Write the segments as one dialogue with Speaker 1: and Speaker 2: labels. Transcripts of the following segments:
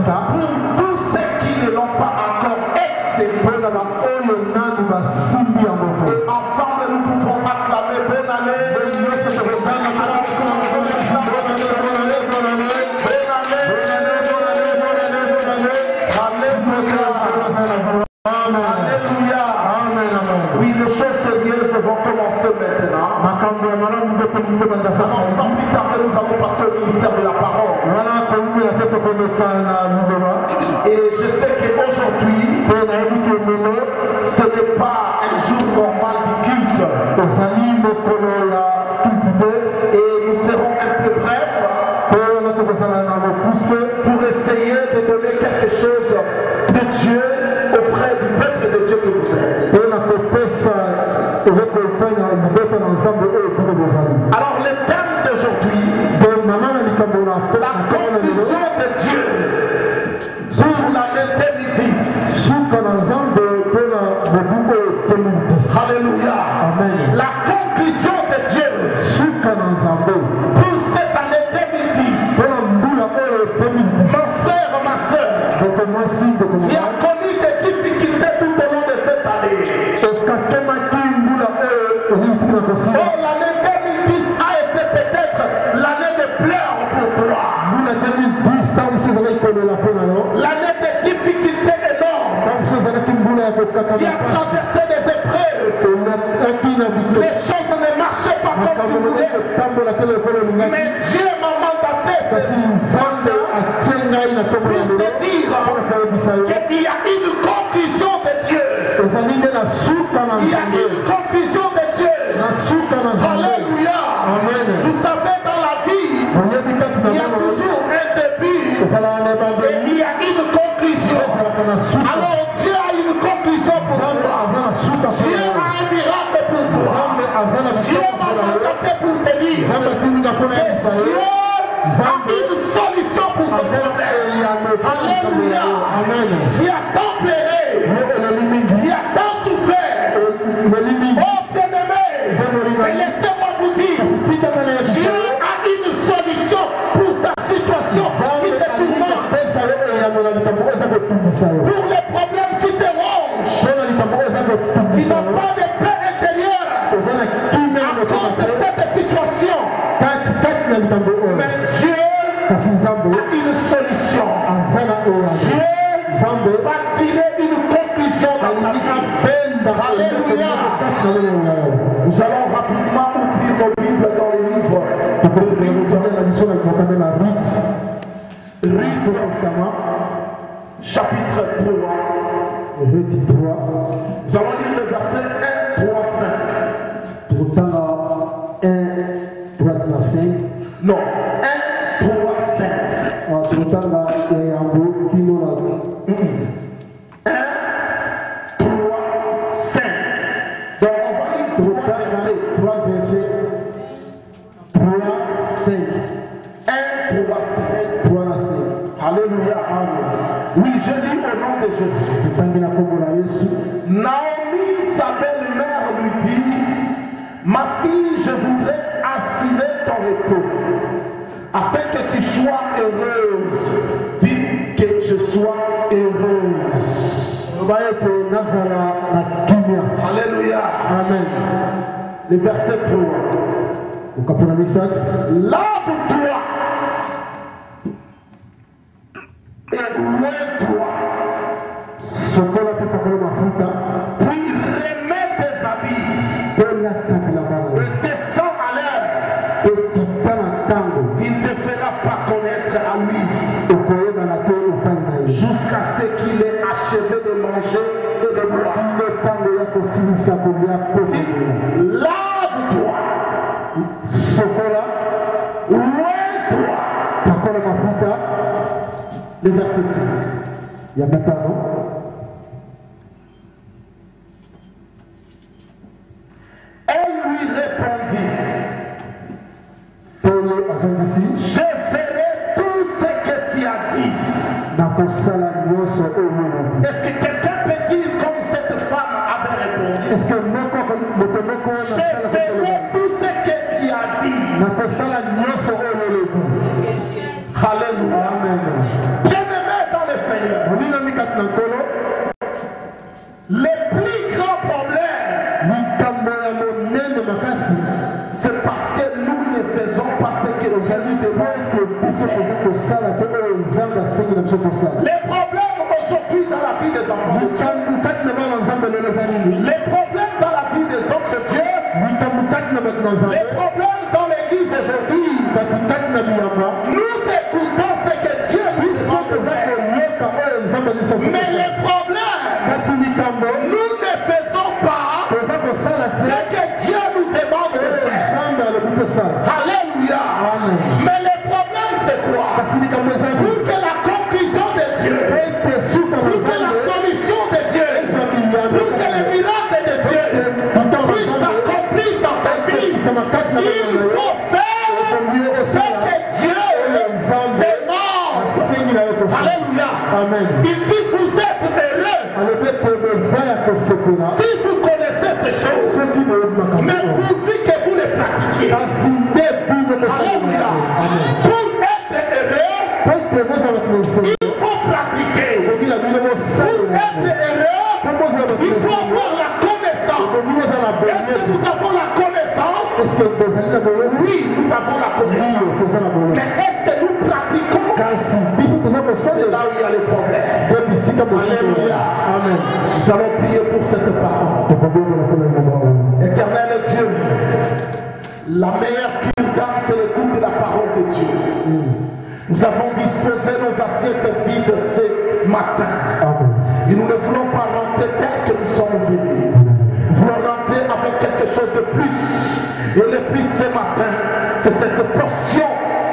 Speaker 1: tous ceux qui ne l'ont pas encore expérimenté. Et ensemble nous pouvons acclamer bonne année. Alléluia. Oui, les choses sérieuses vont commencer maintenant. Alors sans plus tarder, nous allons passer au ministère de la parole. Et je sais qu'aujourd'hui, ce n'est pas un jour normal du culte. Et nous serons un peu brefs pour essayer de donner quelque chose de Dieu auprès du peuple de Dieu que vous êtes. Alors le thème d'aujourd'hui, la conclusion de Dieu pour l'année 2010. Alléluia. La conclusion de Dieu pour cette année 2010. Mon frère, ma soeur, tu as connu des difficultés tout au long de cette année. Oh, l'année 2010 a été peut-être l'année de pleurs pour toi. L'année de difficultés énormes. Tu as traversé des épreuves. Les choses ne marchaient pas comme tu voulais. Mais Dieu m'a mandaté ce mandat pour te dire qu'il y a une conclusion de Dieu. Il y a une conclusion de Dieu. Alléluia. Vous savez, dans la vie, il y a toujours un début et il y a une conclusion. Alors Dieu a une conclusion pour toi. Dieu a un miracle pour toi. Dieu m'a mandaté pour te dire que Dieu a une solution pour ton problème. Alléluia. Tu as tant pleuré, tu as tant souffert. Oh bien-aimé, mais laissez-moi vous dire, Dieu a une solution pour ta situation qui te tourmente, pour les problèmes qui te rongent. Tu n'as pas de paix intérieure à cause de cette situation. Mais Dieu a une solution. Dieu va tirer une conclusion dans ta vie. Alléluia. Nous allons rapidement ouvrir nos Bibles dans les livres de Ruth, chapitre 3. Nous allons lire le verset 1, 3, 5. Non, 1, 3, 5. 1, 3, 5. Donc on va lire 3 versets. 3, 5. 1, 3, 5. Alléluia. Oui, je lis au nom de Jésus. Naomi, sa belle-mère, lui dit: ma fille, je voudrais assurer ton repos, afin que tu sois heureuse. Dis que je sois heureuse. Alléluia. Amen. Le verset 3. Lave-toi et loin-toi. Puis remets tes habits et descends à l'heure. Tu ne te feras pas connaître à lui jusqu'à ce qu'il ait achevé de manger et de boire. Lave-toi, loin-toi. Le verset 5. Elle lui répondit: je ferai tout ce que tu as dit. Est-ce que quelqu'un peut dire comme cette femme avait répondu? Je ferai tout ce que tu as dit. Alléluia. Bien-aimé dans Les problèmes aujourd'hui dans la vie des enfants de Dieu. Les problèmes dans la vie des hommes de Dieu. Les problèmes dans l'église aujourd'hui. Nous écoutons ce que Dieu nous demande de faire. Mais les problèmes, nous ne faisons pas ce que Dieu nous demande de faire. Alléluia. Mais les problèmes, c'est quoi? Pour que la conclusion de Dieu, pour que la solution de Dieu, pour que le miracle de Dieu puisse s'accomplir dans ta vie, il faut faire ce que Dieu demande. Alléluia. Il dit vous êtes heureux si vous connaissez ces choses, mais pourvu que vous les pratiquiez. Alléluia. Pour être heureux, il faut pratiquer. Pour être heureux, il faut avoir la connaissance. Est-ce que nous avons la connaissance? Oui, nous avons la connaissance. Mais est-ce que nous pratiquons? C'est là où il y a les problèmes. Alléluia. Amen. Nous allons prier pour cette parole. Éternel Dieu, la meilleure cure d'âme, c'est l'écoute de la parole de Dieu. Nous avons disposé nos assiettes vides ce matin. Amen. Et nous ne voulons pas rentrer tel que nous sommes venus. Nous voulons rentrer avec quelque chose de plus. Et le plus ce matin, c'est cette portion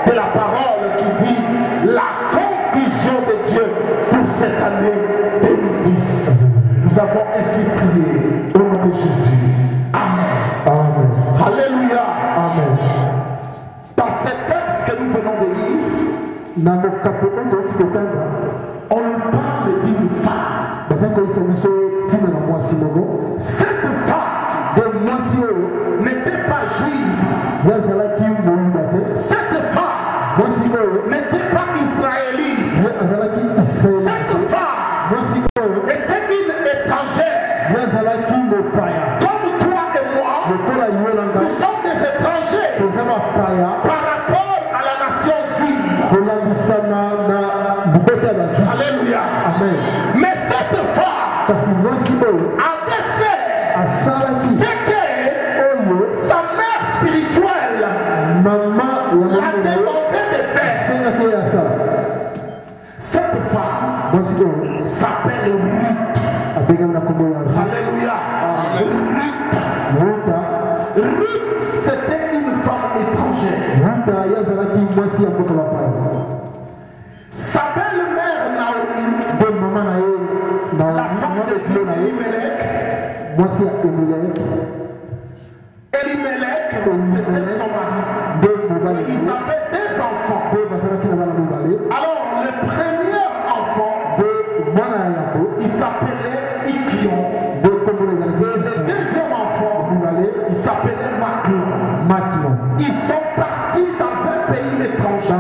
Speaker 1: de la parole qui dit la conclusion de Dieu pour cette année 2010. Nous avons ainsi prié au nom de Jésus. Amen. Amen. Alléluia. Amen. Dans ce texte que nous venons de lire, on nous parle d'une femme. Cette femme n'était pas juive. Cette femme n'était pas israélite. Cette femme était une étrangère. Comme toi et moi, nous sommes des étrangers par rapport à la nation juive. Alléluia. Amen. Mais cette femme avait fait ce que sa mère spirituelle l'a demandé de faire. Cette femme s'appelle Ruth. Alléluia. Ruth, c'était une femme étrangère. Sa belle-mère Naomi, la femme de Elimelech. Elimelech, c'était son mari. Ils avaient deux enfants. Alors, le premier enfant, il s'appelait Iklion. Et le deuxième enfant, il s'appelait Maclon. Ils sont partis dans un pays étranger.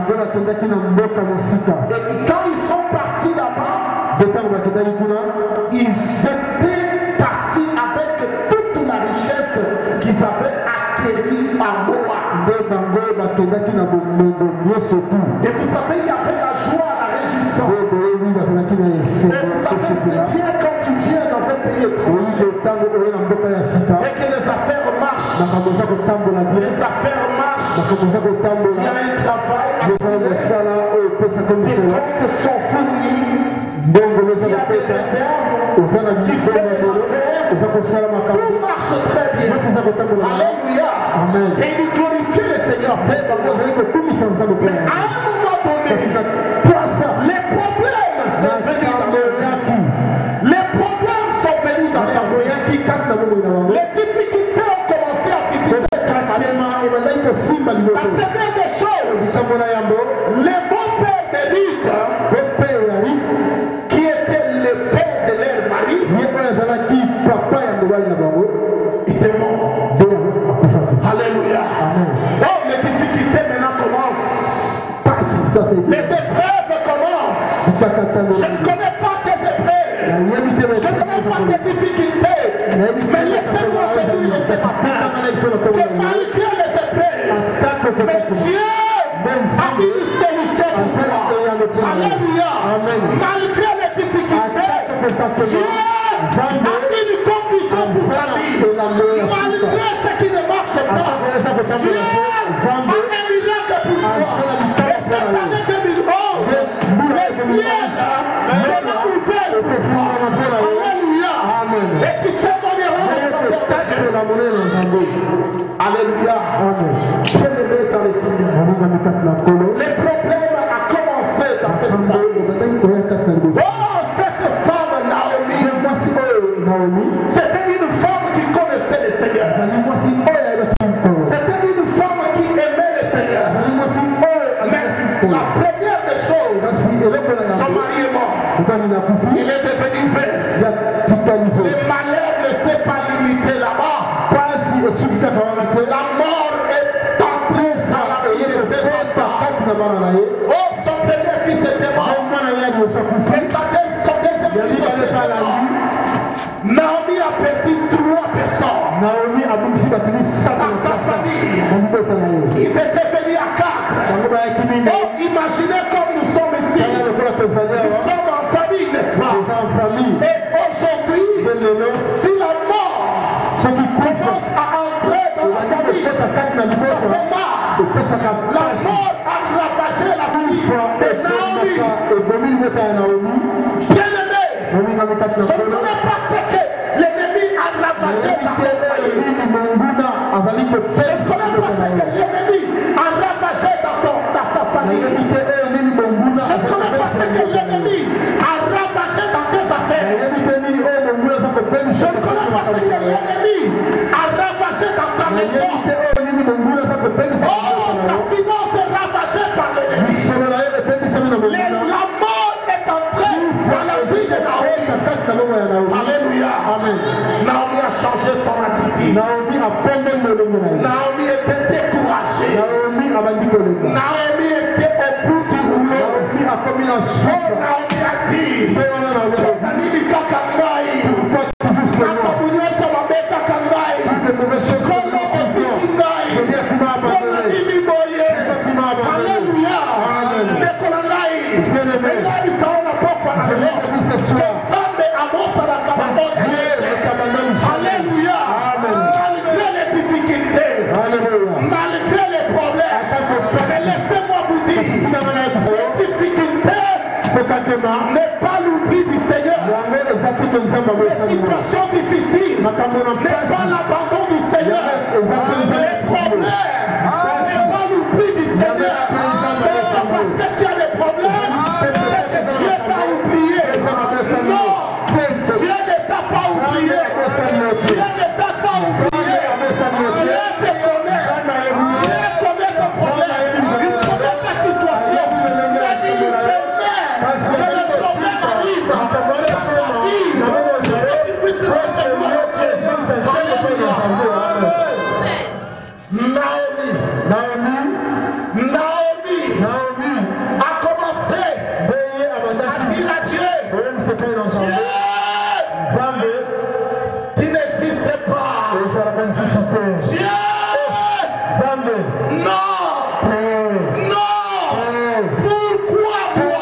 Speaker 1: Et quand ils sont partis là-bas, ils étaient partis avec toute la richesse qu'ils avaient acquérie à Moab. Et vous savez, il y avait la joie, la réjouissance. Et vous savez, c'est bien quand tu viens dans un pays étranger et que les affaires marchent. Les affaires marchent. Il y a un travail assuré. Les comptes sont fournis. Il y a des réserves. Tu fais les affaires. Tout marche très bien. Alléluia. Et nous glorifions le Seigneur. Mais à un moment donné, les problèmes sont venus dans leur vie. Les problèmes sont venus dans leur vie. Les difficultés ont commencé à visiter cette famille. La première des choses, les beaux-pères de Ruth, qui était le père de leur mari, était mort. Alléluia. Oh, les difficultés maintenant commencent. Les épreuves commencent. Je ne connais pas tes épreuves. Je ne connais pas tes difficultés. Mais laissez-moi te dire ce matin que malgré les épreuves, mais Dieu a une solution pour cela. un miracle pour toi. Et cette année 2011, le ciel sera ouvert pour toi. Alléluia. Et tu témoigneras de la monnaie. Alléluia. Bien-aimé dans le Seigneur. Les problèmes ont commencé dans cette famille. Oh, cette femme Naomi, c'était une femme qui connaissait le Seigneur. C'était une femme qui aimait le Seigneur. Mais la première des choses, son mari est mort. Il est devenu vert. Le malheur ne s'est pas limité là-bas. La mort est entrée dans la vie de ses enfants. Oh, son premier fils était mort. Et son deuxième fils était mort. Naomi a perdu 3 personnes dans sa famille. Ils étaient venus à 4. Oh, imaginez comme nous sommes ici. Nous sommes en famille, n'est-ce pas? Et aujourd'hui, si la mort commence à entrer dans la famille, ça fait mal. La mort a ravagé la vie de Naomi. Bien-aimé, je ne connais pas ce que l'ennemi a ravagé dans ton foyer. Je ne connais pas ce que l'ennemi a ravagé dans ta famille. Je ne connais pas ce que l'ennemi a ravagé dans tes affaires. Je ne connais pas ce que l'ennemi a ravagé dans ta maison. Oh, ta finance est ravagée par l'ennemi. La mort est entrée dans la vie de Naomi. Alléluia. Naomi a changé son attitude. Naomi était découragée. Naomi était au bout du rouleau. Naomi a dit, Alléluia. Malgré les difficultés, malgré les problèmes, mais laissez-moi vous dire, les difficultés n'est pas l'oubli du Seigneur. Les situations difficiles n'est pas l'abandon du Seigneur. Les problèmes n'est pas l'oubli du Seigneur. C'est pas parce que tu as des problèmes c'est que Dieu t'a oublié. Non, Dieu ne t'a pas oublié. Dieu ne t'a pas oublié. Dieu te connaît. Dieu connaît ton problème. Il connaît ta situation. Mais il permet que le problème arrive dans ta vie. Que tu puisses retenir Dieu. Naomi a commencé à dire à Dieu, tu n'existes pas. Dieu, non, pourquoi moi?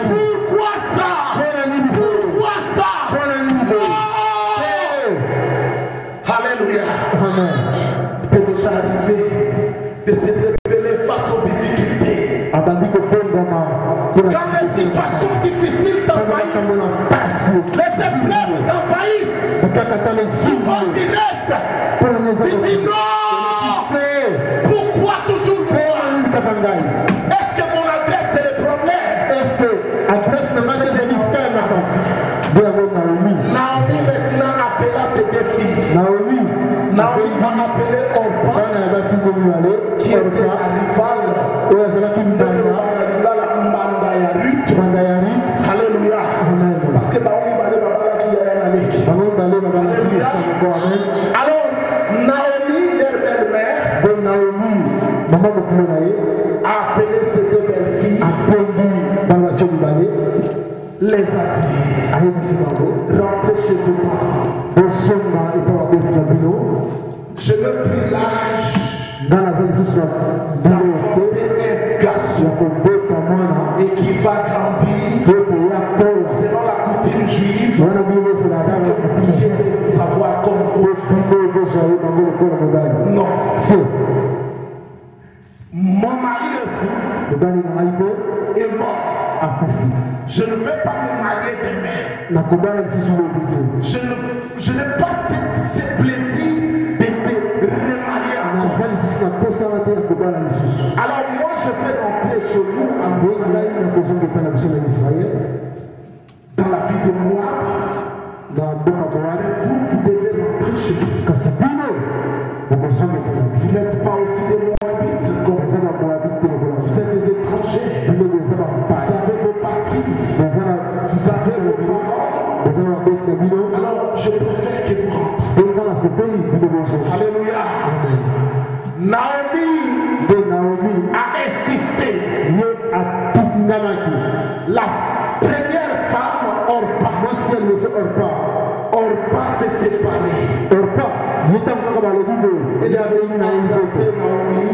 Speaker 1: Pourquoi ça? Pourquoi ça? Non. Alléluia. Il t'est déjà arrivé de se révéler face aux difficultés. Quand les situations difficiles t'envahissent, les épreuves t'envahissent, souvent tu restes, tu dis non. Pourquoi toujours moi? Est-ce que mon adresse est le problème? Naomi maintenant appela ses deux filles. Naomi a appelé Orpa, qui était la rivale de Ruth. Alléluia. Parce que Naomi Alléluia. Alors, Naomi, leur belle-mère, a appelé ses deux belles-filles, les a dit, rentrez chez vos parents. Je n'ai plus l'âge d'enfanter un garçon et qui va grandir selon la coutume juive, pour que vous puissiez savoir comme vous. Non. est mort. Je ne vais pas me marier demain. Je n'ai pas ce plaisir de se remarier encore. Alors moi je vais rentrer chez nous dans la ville de Moab. Vous devez rentrer chez vous. Vous n'êtes pas aussi des Moabites. Vous êtes des étrangers. Vous avez vos patries. Vous avez vos parents. Alors je préfère que vous rentrez. Alléluia. Naomi a insisté. La première femme, Orpa s'est séparée. Elle avait une annoncée Naomi.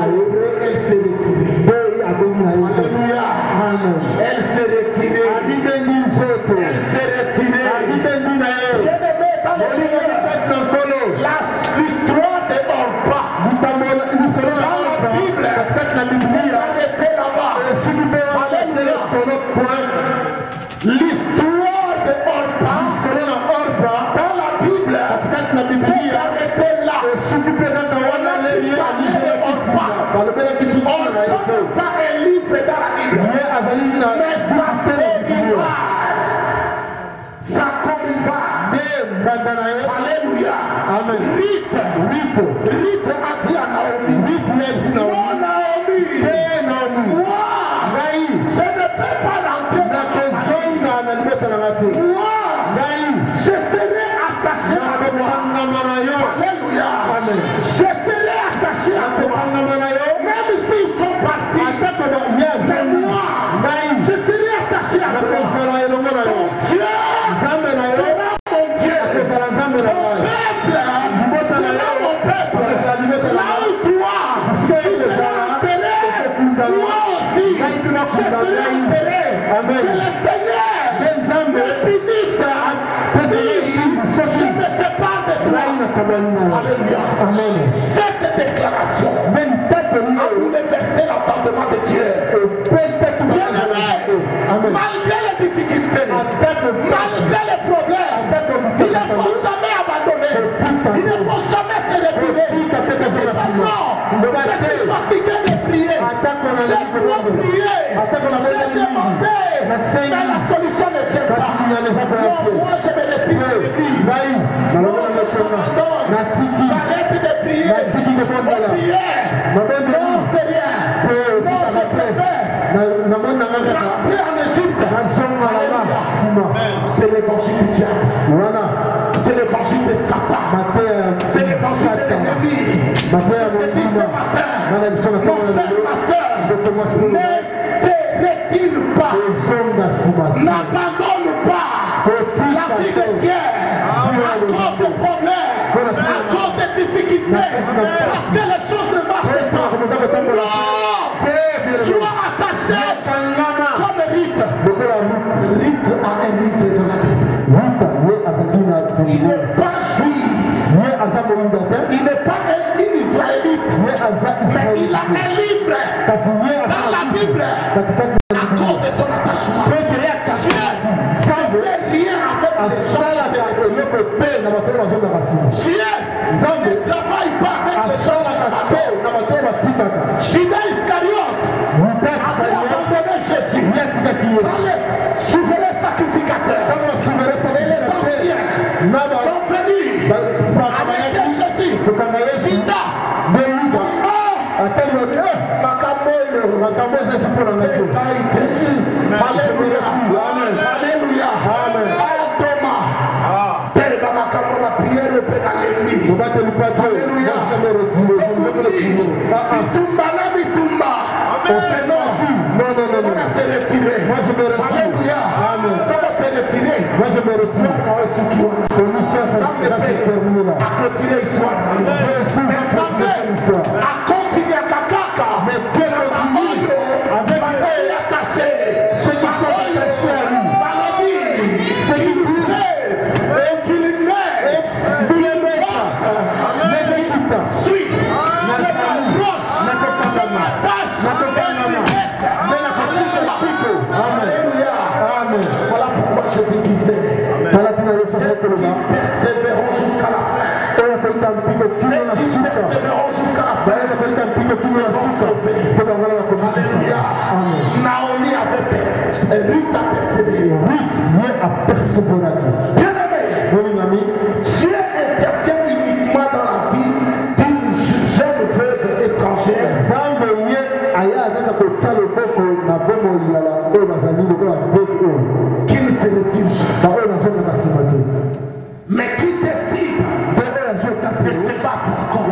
Speaker 1: Après, elle s'est retirée. Alléluia. Elle s'est retirée. Elle s'est retirée. L'histoire de Orpa dans la Bible s'est arrêtée là-bas. Alléluia. L'histoire de Orpa dans la Bible s'est arrêtée là. Orpa n'est pas un livre dans la Bible, mais ça co-rival. Ça co-rival. Alléluia. Rite a dit à Naomi, non Naomi, moi, je ne peux pas rentrer dans ma famille. Moi, je serai attaché à toi. Alléluia. Je serai attaché à toi. Même s'ils sont partis. Mais moi, je serai attaché à toi. Ton Dieu sera mon Dieu. Ton peuple sera mon peuple. Là où toi, tu seras enterré, moi aussi, je serai enterré. Que le Seigneur me punisse si je me sépare de toi. Alléluia. Cette déclaration a bouleversé l'entendement de Dieu. Bien-aimé, malgré les difficultés, malgré les problèmes, il ne faut jamais abandonner. Il ne faut jamais se retirer. Non, je suis fatigué de prier. J'ai trop prié. J'ai demandé. Mais la solution ne vient pas. Non, moi je me retire de l'église. Non, j'abandonne. J'arrête de prier. Non, c'est rien. Non, je préfère rentrer en Égypte. C'est l'évangile du diable. C'est l'évangile de Satan. C'est l'évangile de l'ennemi. Je te dis ce matin, mon frère, ma soeur, ne te retire pas. N'abandonne pas la vie de Dieu à cause de problèmes, à cause de difficultés, parce que les choses ne marchent pas. Non, sois attaché comme Rite. Rite a un livre dans la Bible. Il n'est pas juif. Il n'est pas un israélite. Mais il a un livre dans la Bible à cause de son attachement. Dieu ne fait rien avec les gens qui se retirent. Dieu ne travaille pas avec les gens qui abandonnent. Judas Iscariote avait abandonné Jésus dans les souverains sacrificateurs. Et les anciens sont venus avec Jésus. Judas Alléluia. Alléluia. Thomas. Tellement ma prière au Père à l'ennemi. Alléluia. On va se retirer. Alléluia. Ça va se retirer. Moi je me retire. Ça me paie à clôturer l'histoire. Mais ça me à continuer à cacaca. Mais Dieu continue avec les attachés. Ceux qui sont attachés à lui. Maladie. Ceux qui rêvent. Qu'il neige. Qu'il vente. Les écoutants. Suis. Je m'approche. Je m'attache. seront sauvés. Alléluia. Naomi avait persévéré. Ruth a persévéré. Bien aimé, Dieu intervient uniquement dans la vie d'une jeune veuve étrangère. Qui ne se retire jamais. Mais qui décide de se battre encore.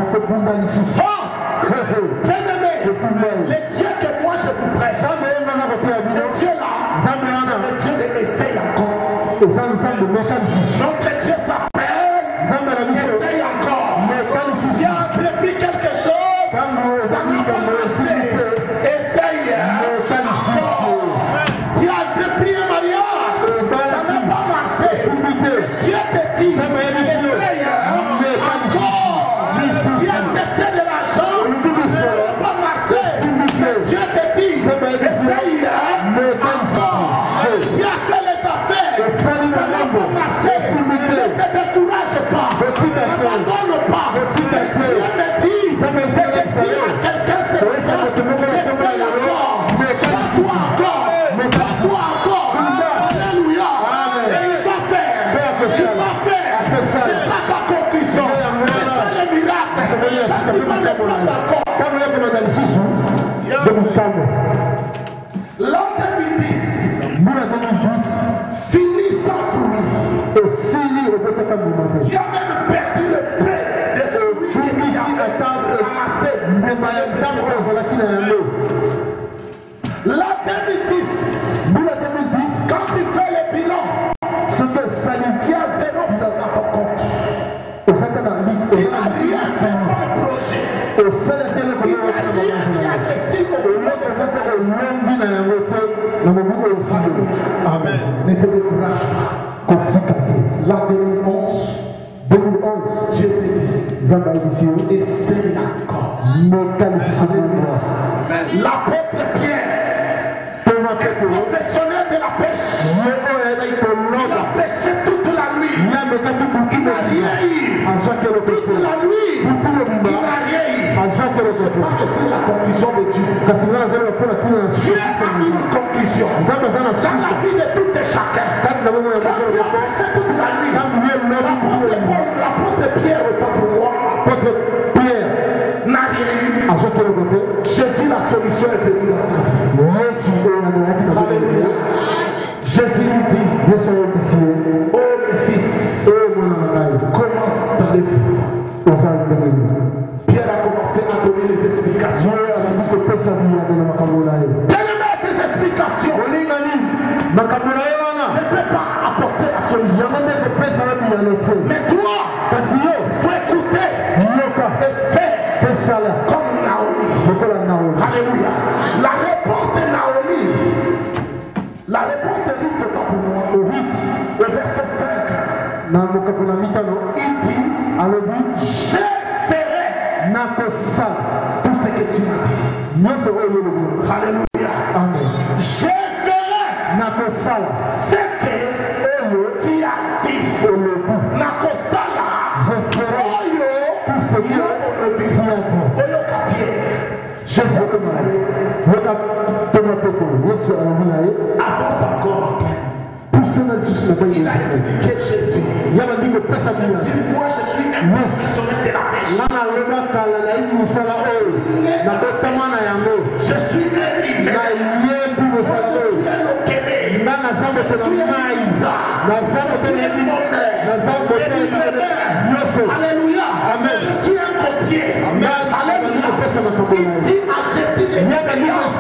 Speaker 1: Bien aimé, le Dieu que moi je vous prêche, ce Dieu-là, c'est le Dieu de essaye encore. Notre Dieu s'appelle essaye encore. Tu as entrepris quelque chose, ça n'a pas marché. Essaye encore. Tu as entrepris un mariage, ça n'a pas marché. Mais Dieu te dit, essaye encore. Tu as cherché de l'argent, ça n'a pas marché. Mais Dieu te dit, essaye encore. Tu as fait les affaires, ça n'a pas marché. Ne te décourage pas, n'abandonne pas. Mais Dieu me dit, je te dis à quelqu'un ce matin, essaye encore, bats-toi encore, bats-toi encore. Alléluia. Et il va faire, c'est ça ta conclusion, c'est ça le miracle. Quand tu vas le prendre encore. L'an 2010 finit sans fruit. Tu as même perdu le peu de fruits que tu avais ramassé des années précédentes. L'an 2010, quand tu fais le bilan, tu as 0 franc dans ton compte. Tu n'as rien fait comme projet. Il n'y a rien qui a réussi au boulot de cette année. Amen. Ne te décourage pas. L'an 2011, Dieu te dit, essaye encore. L'apôtre Pierre, professionnel de la pêche, il a pêché toute la nuit. Il n'a rien eu. Toute la nuit, il n'a rien eu. Je parle ici de la conclusion de Dieu. Dieu a une conclusion dans la vie de tout et chacun. Quand tu as pêché toute la nuit, l'apôtre Pierre, autant pour moi, n'a rien eu. Jésus, la solution est venue dans sa vie. Alléluia. Jésus lui dit, oh mes fils, comment allez-vous? Pierre a commencé à donner les explications. Donne-moi des explications. Ne peut pas apporter la solution. Mais toi, il faut écouter et faire comme Naomi. Alléluia. La réponse de Naomi, la réponse de Ruth, autant pour moi, au verset 5, il dit, je ferai tout ce que tu m'as dit. Alléluia. Amen. Je ferai ce que tu as dit. Nakosala. Je ferai tout ce que tu as dit. Avance encore. Il a expliqué Jésus. Jésus, moi je suis un professionnel de la pêche. Je suis un rivière. Moi je suis un okélé. Je suis un Inza. Je suis un mondeur. Alléluia. Je suis un côtier. Alléluia. Il dit à Jésus l'expérience.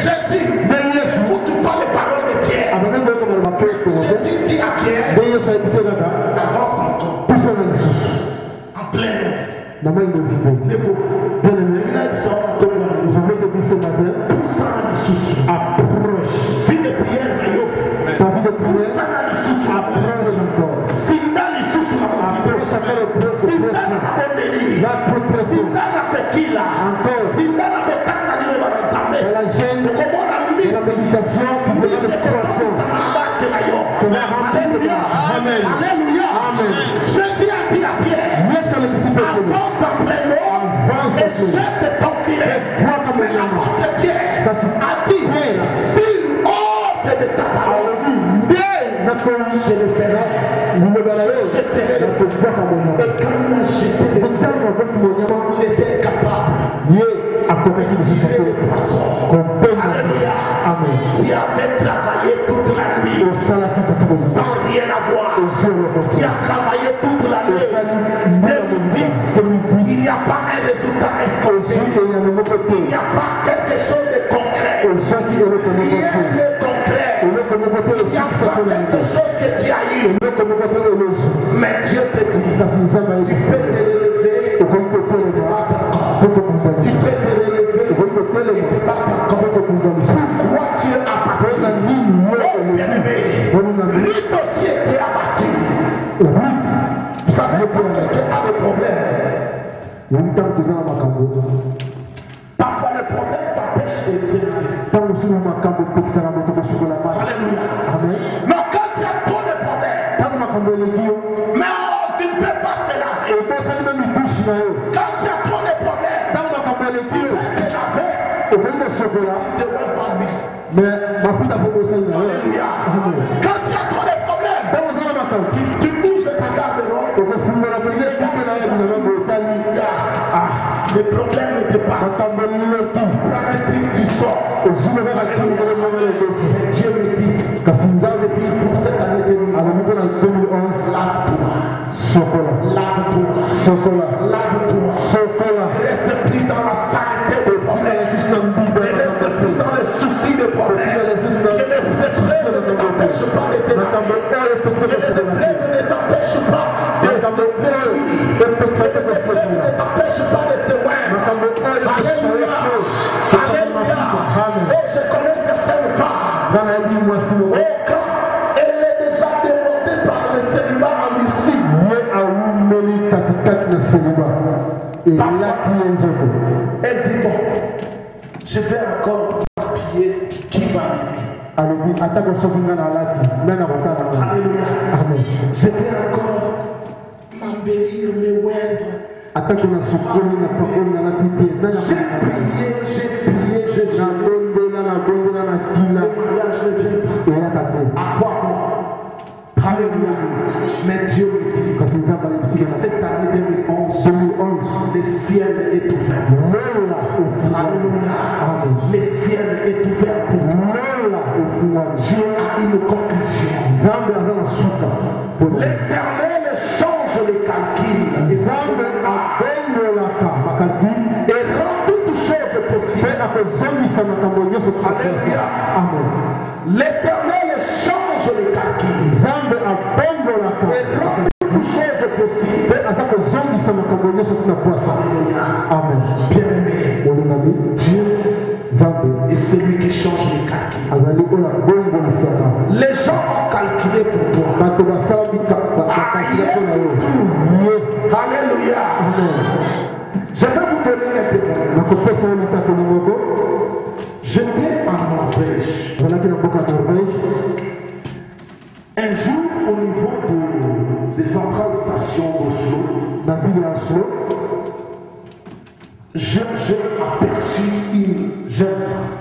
Speaker 1: Jésus, n'écoute pas les paroles de Pierre. Jésus dit à Pierre, avance encore. En plein air. Neko. Approche. Vie de prière, Alléluia. Jésus a dit à Pierre, avance en plein air. jette ton filet. Mais l'apôtre Pierre a dit, si ordre de ta parole, je le ferai. Je jeterai le feu. Et quand il a jeté le feu, il était capable de tirer les poissons. Alléluia. Tu avais travaillé toute la nuit sans rien avoir. Tu as travaillé toute l'année 2010. Il n'y a pas un résultat escompté. Il n'y a pas quelque chose de concret. Rien de concret. Il n'y a pas quelque chose que tu as eu. Mais Dieu te dit, tu peux te relever et te battre encore. Tu peux te relever et te battre encore. Pourquoi Dieu a battu? Oh bien-aimé, Ruth aussi était abattu. Vous savez, quand quelqu'un a des problèmes, parfois le problème t'empêche de s'élever. Alléluia. Mais quand tu as trop de problèmes, mais tu ne peux pas s'élever. Quand tu as trop de problèmes, tu peux t'élever. Tu ne devrais pas lui. Alléluia. Quand tu as trop de problèmes, tu ouvres ta garde-robe. Le problème me dépasse. Tu prends un truc, tu sors. Mais Dieu me dit, pour cette année 2011, lave-toi. Lave-toi. Lave-toi. Reste pris dans la saleté des problèmes. Reste pris dans les soucis des problèmes. Que les épreuves ne t'empêchent pas de te laver. Que les épreuves ne t'empêchent pas de se réjouir. Que les épreuves ne t'empêchent pas de se voir. Alléluia. Alléluia. Oh, je connais certaines femmes. Oh, quand elle est déjà débordée par le célibat en Russie. Elle dit bon, je vais encore m'habiller, qui va m'aimer? Alléluia. Je vais encore m'embellir, me oindre. J'ai prié, j'ai jamais. Le mariage ne vient pas. À quoi bon? Alléluia. Mais Dieu me dit que cette année 2011, le ciel est ouvert. Alléluia. Le ciel est ouvert pour toi. Dieu a une conclusion. L'Éternel change les calculs. Et rend toutes choses possibles. Alléluia. L'Éternel change les calculs. Et rend toutes choses possibles. Alléluia. Amen. Bien-aimé, Dieu est celui qui change les calculs. Les gens ont calculé pour toi. Alléluia. Je vais vous donner un témoignage. J'étais en Norvège. Un jour, au niveau des centrales stations d'Oslo, j'ai aperçu une jeune femme.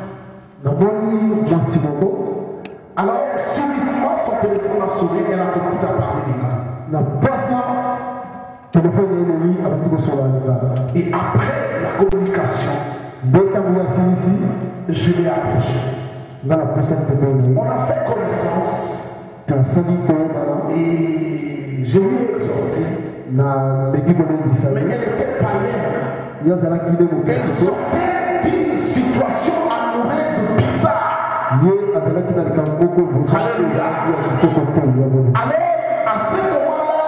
Speaker 1: Alors, subitement, son téléphone a sonné, elle a commencé à parler du Et après la communication, je l'ai approché. On a fait connaissance. Et je lui ai exhorté. Mais elle était païenne. Elle sortait d'une situation amoureuse bizarre. Alléluia. Alors, à ce moment-là,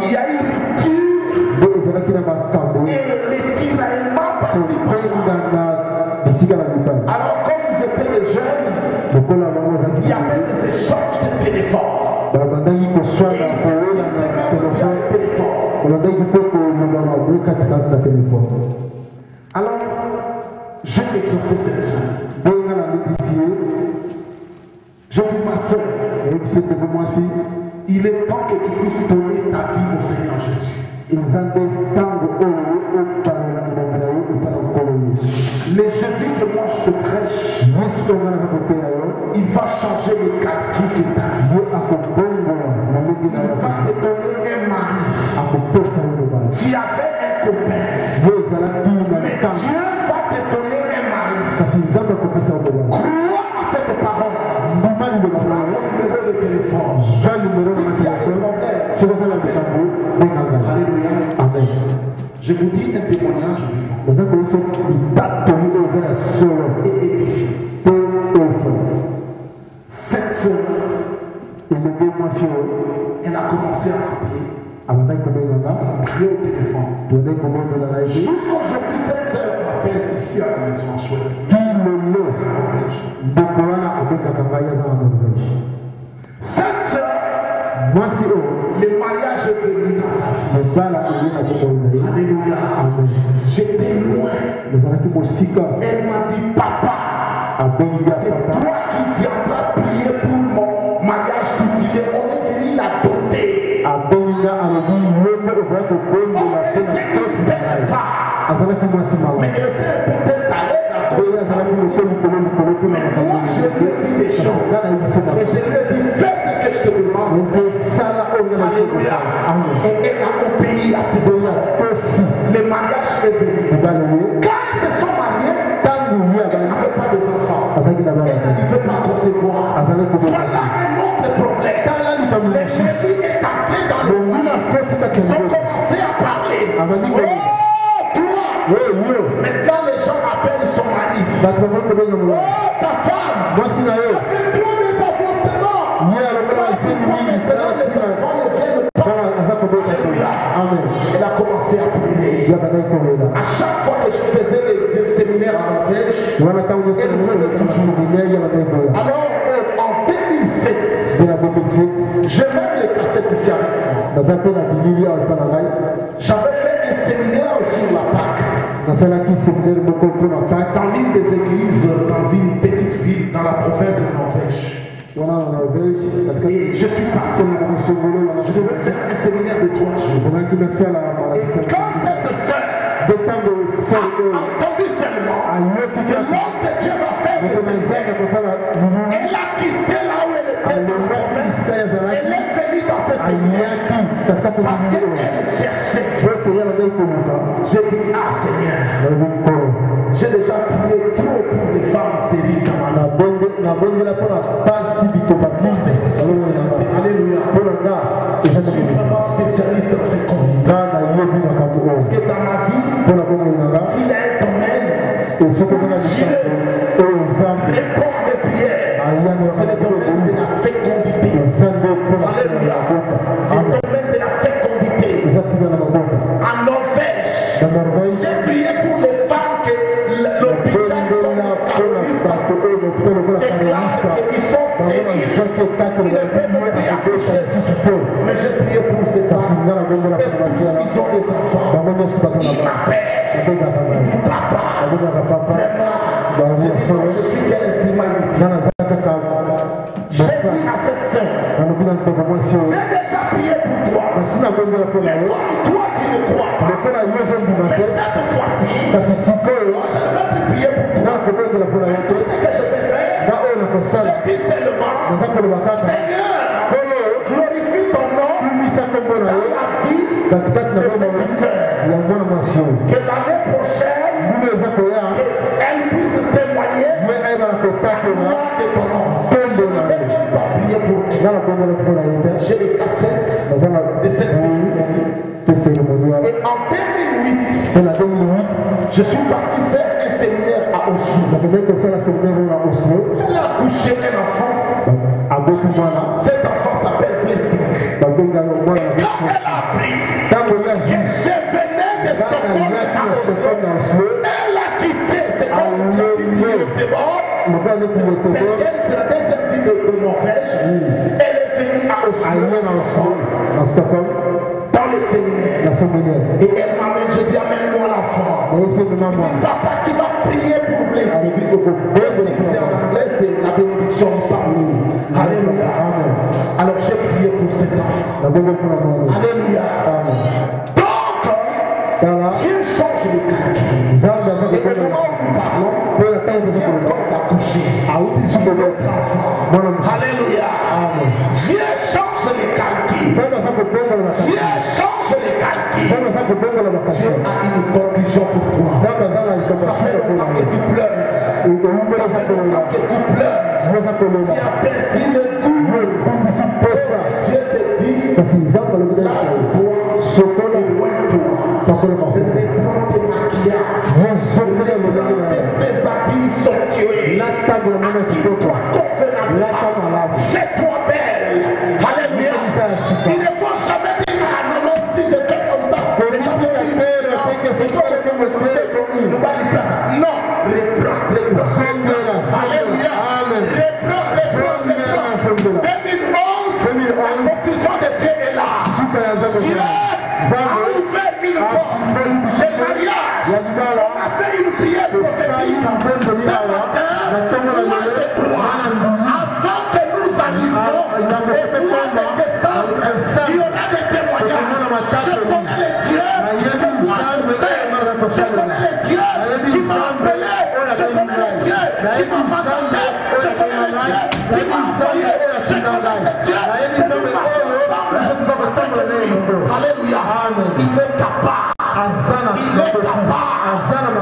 Speaker 1: il y a eu rupture et les tiraillements par-ci par-là. Alors, comme ils étaient des jeunes, il y avait des échanges de téléphones. Et ils se sentaient même via le téléphone. Alors, j'ai exhorté cette soeur. Je dis, ma soeur, il est temps que tu puisses donner ta vie au Seigneur Jésus. l'ange te prêche, il va changer les calculs de ta vie. Il va te donner un mari. Tu avais un copain, mais Dieu va te donner un mari. Crois à cette parole. Prends mon numéro de téléphone. Si tu as des problèmes, alléluia. Amen. Je vous dis un témoignage vivant et édifiant. Cette soeur, elle a commencé à m'appeler, à prier au téléphone. Jusqu'aujourd'hui, cette soeur m'appelle ici à la maison en Suède. Cette soeur, le mariage est venu dans sa vie. Alléluia. J'étais loin. Elle m'a dit, papa, c'est toi qui viendras prier pour mon mariage coutumier. On est venu la doter. On était une belle femme. Mais elle était peut-être à l'aise à cause de sa beauté. Mais moi, je lui ai dit des choses. Et je lui ai dit, fais ce que je te demande. Alléluia. Et elle a obéi à ses demandes. Le mariage est venu. Quand ils se sont mariés, elle n'avait pas des enfants. Elle n'arrivait pas à concevoir. Voilà un autre problème. L'ennemi est entré dans le foyer. Ils ont commencé à parler. Oh, toi! Maintenant, les gens appellent son mari. Oh, ta femme! Elle fait trop des avortements. Maintenant, les enfants ne viennent pas. Alléluia. Elle a commencé à pleurer. À chaque fois que je faisais les séminaires en Norvège, elle venait toujours. Alors, en 2007, j'ai même les cassettes ici avec moi. J'avais fait un séminaire sur la Pâque dans l'une des églises dans une petite ville dans la province de Norvège. Et je suis parti là-bas. Je devais faire un séminaire de 3 jours. Et quand cette sœur a entendu seulement que l'homme de Dieu va faire le séminaire, elle a quitté là où elle était dans la province. Elle est venue dans ce séminaire parce qu'elle cherchait. J'ai dit, ah Seigneur, j'ai déjà prié trop pour les femmes stériles dans ma vie. Alléluia. Je suis vraiment spécialiste en fécondité. Parce que dans ma vie, s'il y a un domaine où Dieu répond à mes prières, c'est le domaine de la fécondité. Alléluia. Le domaine de la fécondité. En Norvège, j'ai prié pour les femmes que l'hôpital déclare qu'ils sont stériles. Ils ne peuvent plus accoucher. Mais j'ai prié pour ces femmes. Et tous, ils ont des enfants. Ils m'appellent. Ils disent, papa, vraiment, je suis quel instrument inutile. J'ai dit à cette sœur, j'ai déjà prié pour toi. Mais comme toi, tu ne crois pas. Mais cette fois-ci, moi, je ne vais plus prier pour toi. Tout ce que je vais faire, je dis seulement, Seigneur, glorifie ton nom dans la vie de cette sœur. Que l'année prochaine, elle puisse témoigner la gloire de ton nom. Je ne vais même pas prier pour elle. J'ai les cassettes de cette cérémonie. Et en 2008, je suis parti faire un séminaire à Oslo. Elle a accouché un enfant. Cet enfant s'appelle Blessing. Et quand elle a appris que je venais de Stockholm à Oslo, elle a quitté. C'est comme tu as dit, dehors. C'est la deuxième ville de Norvège. Elle est venue à Oslo, dans le séminaire. Et elle m'amène, je dis, amène-moi l'enfant. Elle dit, papa, tu vas prier pour Blessing. Blessing, c'est en anglais, c'est la bénédiction du famille. Alléluia. Alors j'ai prié pour cet enfant. Alléluia. Donc, Dieu change les calculs. Et au moment où nous parlons, elle vient encore d'accoucher. Alléluia. Dieu change les calculs. Dieu change les calculs. Dieu a une conclusion pour toi. Ça fait longtemps que tu pleures. Ça fait longtemps que tu pleures. Tu as perdu le goût. Dieu te dit, lave-toi, éloigne-toi. Reprends tes maquillages. Reprends tes habits somptueux. Habille-toi convenablement. Fais-toi belle. Alléluia. Il ne faut jamais dire, ah non, non, si je fais comme ça, les gens vont dire, non, c'est toi qui me coûte, nous va lui placer. Non, reprends. Alléluia. Reprends. 2011, la conclusion de Dieu est là. Dieu a ouvert une porte de mariage. On a fait une prière prophétique. Ce matin, moi je crois, avant que nous arrivions au mois de décembre, il y aura des témoignages. Je connais les dieux que moi je sais. Je connais les dieux qui m'ont appelé. Je connais les dieux qui m'ont mandaté. Je connais les dieux qui m'ont envoyé. Je connais ces dieux qui nous marchent ensemble. Alléluia. Il est capable.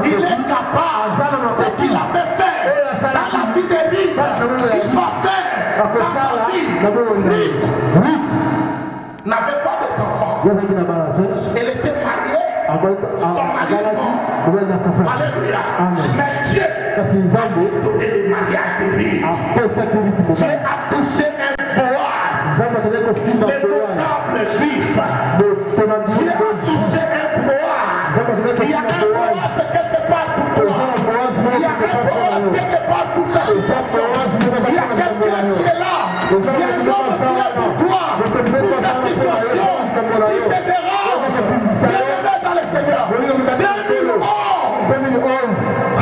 Speaker 1: Il est capable. Ce qu'il avait fait dans la vie de Ruth, il va faire dans la vie. Ruth n'avait pas des enfants. Elle était mariée. Son mari est mort. Alléluia. Mais Dieu a restauré le mariage de Ruth. Dieu a touché un Boaz, le notable juif. Dieu a touché un Boaz. Il y a un Boaz quelque part pour toi. Il y a un Boaz quelque part pour ta situation. Il y a quelqu'un qui est là. Il y a un homme qui est pour toi, pour ta situation, qui te dérange. Bienvenue dans le Seigneur. 2011.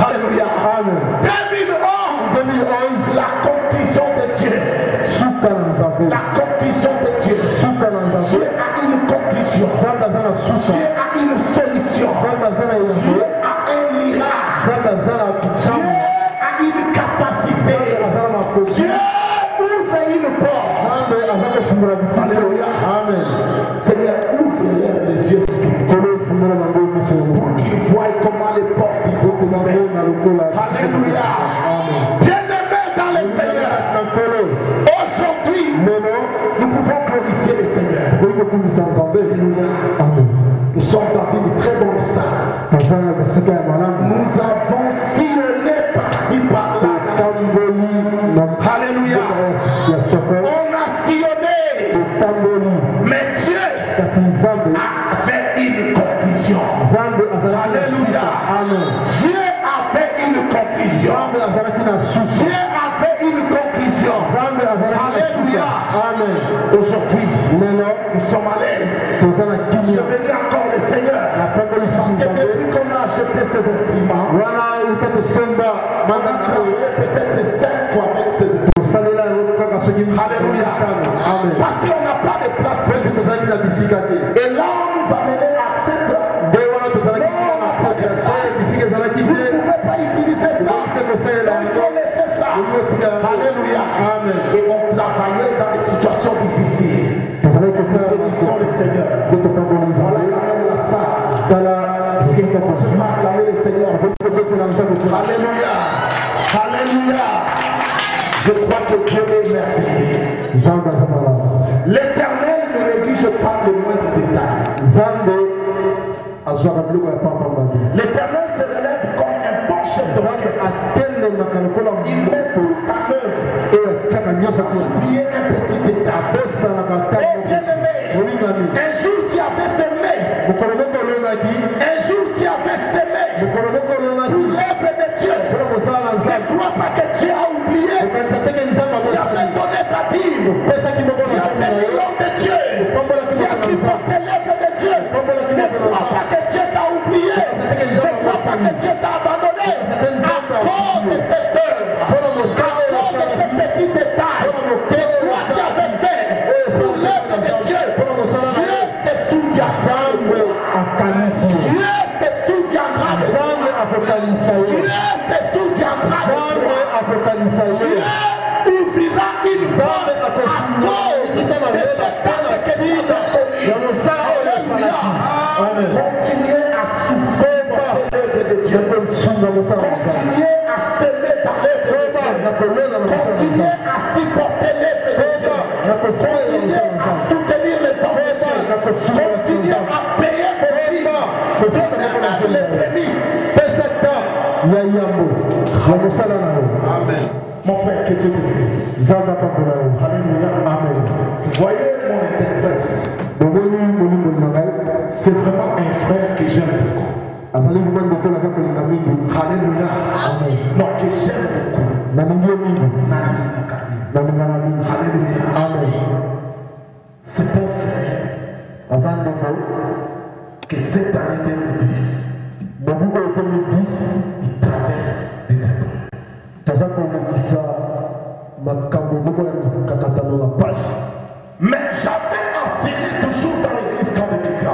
Speaker 1: Alléluia. 2011. La conclusion de Dieu. La conclusion de Dieu. Dieu a une conclusion. Dieu a une solution. Dieu a un miracle. Dieu a une capacité. Dieu ouvre une porte. Alléluia. Amen. Seigneur, ouvre-leur les yeux spirituels pour qu'ils voient comment les portes sont ouvertes. Alléluia. Bien-aimés dans le Seigneur, aujourd'hui, nous pouvons glorifier le Seigneur. Alléluia. Nous sommes dans une très bonne salle. Nous avons sillonné par-ci par-là. Alléluia. On a sillonné. Mais Dieu a fait une conclusion. Alléluia. Dieu a fait une conclusion. Dieu a fait une conclusion. Alléluia. Aujourd'hui, nous sommes à l'aise. Je bénis encore le Seigneur. Parce que depuis qu'on a acheté ces instruments, on a travaillé peut-être 5 fois avec ces instruments. Alléluia. Parce qu'on n'a pas de place fixe. Et là, on nous a mené à accepter. Vous ne pouvez pas utiliser ça. Il faut laisser ça. Alléluia. Et on travaillait dans des situations difficiles. Nous bénissons le Seigneur. Voilà quand même la salle. On peut acclamer le Seigneur. Alléluia. Alléluia. Je crois que Dieu est merveilleux. L'Éternel ne néglige pas le moindre détail. L'Éternel se relève comme un bon chef d'orchestre. Il met tout en œuvre sans oublier un petit détail. Oh bien-aimé, un jour tu avais semé. Un jour tu avais semé pour l'œuvre de Dieu. Ne crois pas que Dieu a oublié. Tu as fait donner ta dîme. Tu as béni l'homme de Dieu. Tu as supporté l'œuvre de Dieu. Ne crois pas que Dieu t'a oublié. Ne crois pas que Dieu t'a abandonné. À cause de cette œuvre, à cause de ces petits détails que toi tu avais fait pour l'œuvre de Dieu, Dieu se souviendra de toi. Dieu se souviendra de toi. Dieu se souviendra de toi. Dieu ouvrira une porte à cause de cette acte que tu as commis. Continuez à souffrir l'œuvre de Dieu. Continuez à s'aimer dans l'œuvre de Dieu. Continuez à supporter l'œuvre de Dieu. Continuez à soutenir les hommes de Dieu. Continuez à payer vos dîmes. Donnez les prémices. Amen. Mon frère, que Dieu te bénisse. Alléluia. Amen. Vous voyez mon interprète. C'est vraiment un frère que j'aime beaucoup. Alléluia. Amen. Non, que j'aime beaucoup. Alléluia. Amen. C'est un frère que cette année 2010, il traverse des épreuves. Mais j'avais enseigné toujours dans l'église Kandekika.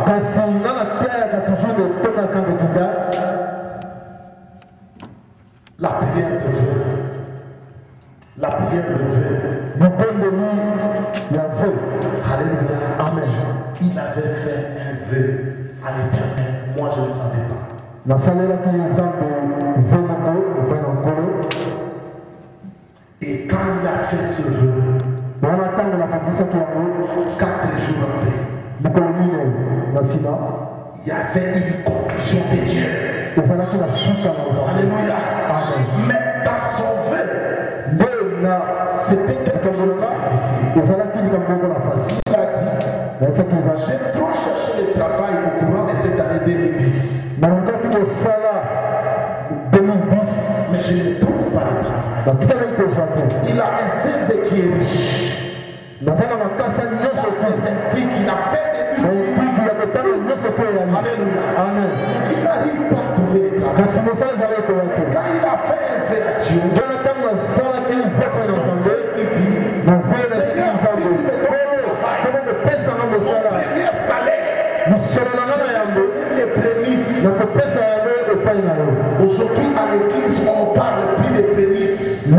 Speaker 1: La prière de vœux. La prière de vœux. Alléluia. Amen. Il avait fait un vœu à l'Éternel. Moi, je ne savais pas. Et quand il a fait ce vœu, 4 jours après, il y avait une conclusion de Dieu. Alléluia. Amen. Mais dans son vœu, c'était quelque chose de difficile. Il a dit, j'ai trop cherché le travail au courant de cette année 2010. Mais je ne trouve pas de travail. Il a un CV qui est riche. Il a des intrigues, il a fait des buts. Alléluia. Amen. Il n'arrive pas à trouver de travail. Quand il a fait un vœu à Dieu, il dit, Seigneur, si tu me donnes le travail, mon premier salaire, les prémices. Aujourd'hui à l'église, on parle plus de prémices. On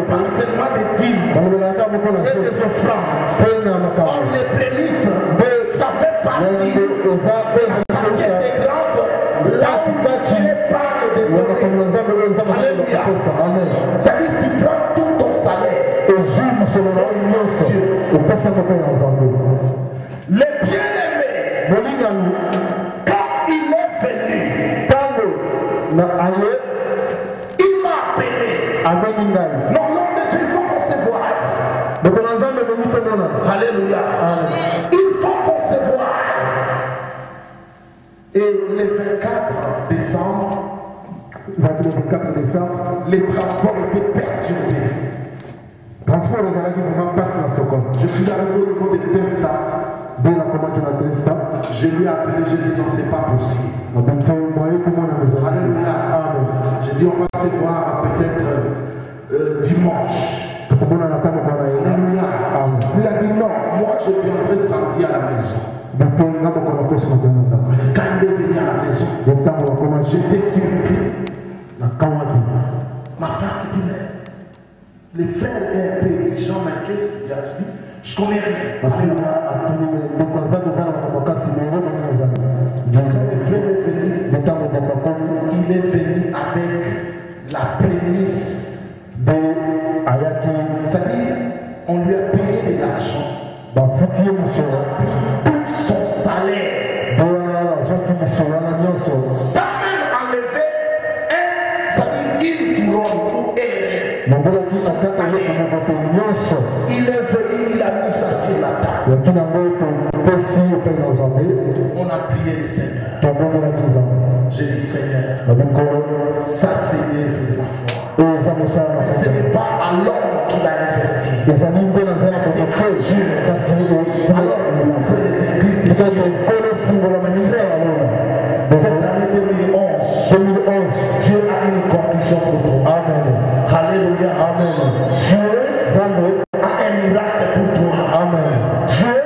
Speaker 1: parle seulement des dîmes et des offrandes. Or les prémices, ça fait partie intégrante là où Dieu parle de donner. Alléluia. C'est-à-dire tu prends tout ton salaire. Les bien-aimés, quand il est venu, il m'a appelé. Non, l'homme de Dieu, il faut qu'on se voie. Alléluia. Il faut qu'on se voie. Et le 24 décembre, les transports étaient perturbés. Je suis arrivé au niveau de Testa. Je lui ai appelé, je lui ai dit non, c'est pas possible. Alléluia. Amen. J'ai dit on va se voir peut-être dimanche. Alléluia. Amen. Il a dit non, moi je viendrai samedi à la maison. Quand il est venu à la maison, j'étais surpris. Ma femme me dit mais les frères est un peu exigeant, mais qu'est-ce qu'il y a? Je connais rien. Quand le frère est venu, il est venu avec la prémisse. C'est-à-dire, on lui a payé de l'argent. On a pris tout son salaire. Ça même enlevé c'est-à-dire une couronne pour errer. Son salaire. Il est venu, il a mis ça sur la table. On a prié le Seigneur. J'ai dit Seigneur, ça c'est l'œuvre de la foi. Mais ce n'est pas à l'homme qu'il a investi. Mais c'est à Dieu. Alors nous ouvrons les églises de Dieu. Cette année 2011, Dieu a une conclusion pour toi. Amen. Alléluia. Amen. Dieu a un miracle pour toi. Amen. Dieu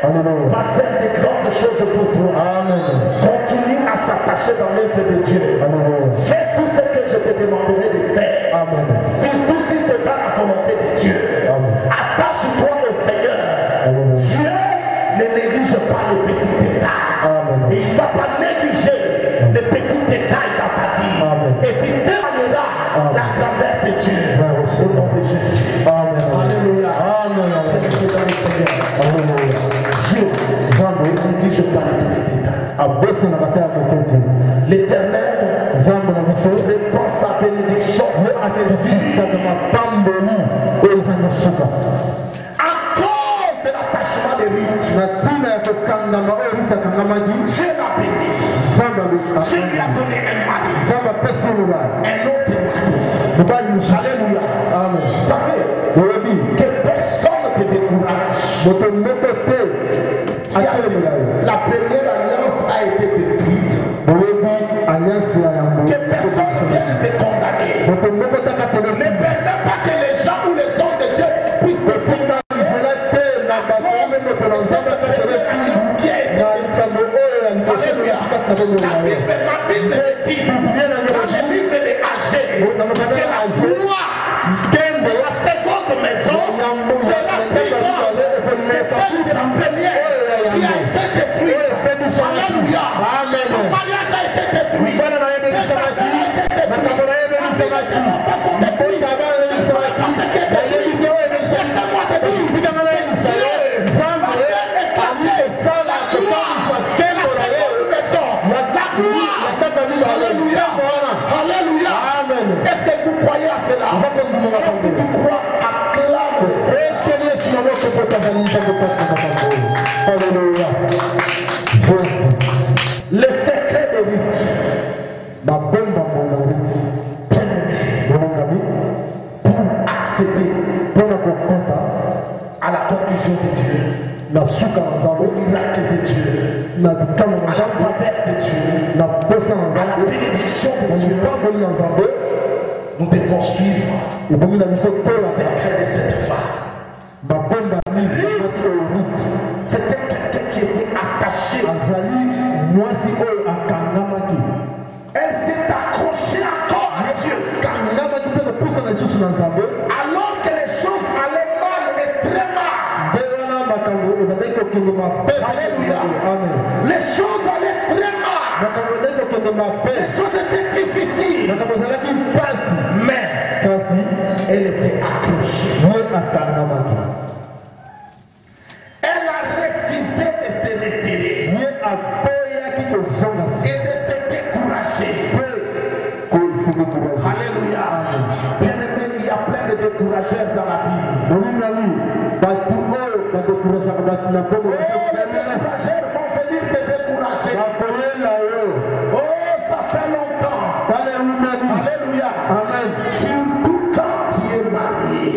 Speaker 1: va faire des grandes choses pour toi. Amen. Continue à s'attacher dans l'œuvre de Dieu. Amen. Fais tout ce que je te demanderai de faire. Amen. Surtout si c'est dans la volonté de Dieu. Attache-toi au Seigneur. Amen. Dieu ne néglige pas les petits détails. Amen. Et il ne va pas négliger les petits détails dans ta vie. Amen. Et tu témoigneras la grandeur de Dieu. Amen. Au nom de Jésus. Amen. Alléluia. Amen. Alléluia. Dieu ne néglige pas les petits détails. L'Éternel répand sa bénédiction à Jésus. À cause de l'attachement des rites, Dieu l'a béni. Dieu lui a donné un mari, un autre mari. Alléluia. Amen. Vous savez que personne ne te décourage. La première alliance a été détruite. Que personne ne vienne te condamner. Ne permets pas que les gens ou les hommes de Dieu puissent te condamner. Cette première alliance qui a été détruite. Alléluia. Ma Bible me dit dans le livre de Agé que la gloire de la seconde maison sera plus grande que celle de la première qui a été détruite. Alléluia. Ton mariage a été détruit. Tes affaires ont été détruites. Tes enfants sont détruits. Je ne saurais pas ce qui est détruit. Laissez-moi te dire. Dieu va faire éclater la gloire de la seconde maison. La gloire. Alléluia. Alléluia. Est-ce que vous croyez à cela? Et si tu crois, acclame. Alléluia. Le secret des rites. Pour accéder à la conclusion de Dieu, au miracle de Dieu, à la faveur de Dieu, à la bénédiction de Dieu, nous devons suivre le secret de cette femme. C'était quelqu'un qui était attaché. Elle s'est accrochée encore à Dieu. Alors que les choses allaient mal et très mal. Alléluia. Les choses allaient très mal. Les choses étaient difficiles. Mais elle était accrochée. Elle a refusé de se retirer et de se décourager. Alléluia. Bien-aimé, il y a plein de décourageurs dans la vie. Les décourageurs vont venir te décourager. Oh, ça fait longtemps. Alléluia. Amen. Surtout quand tu es marié.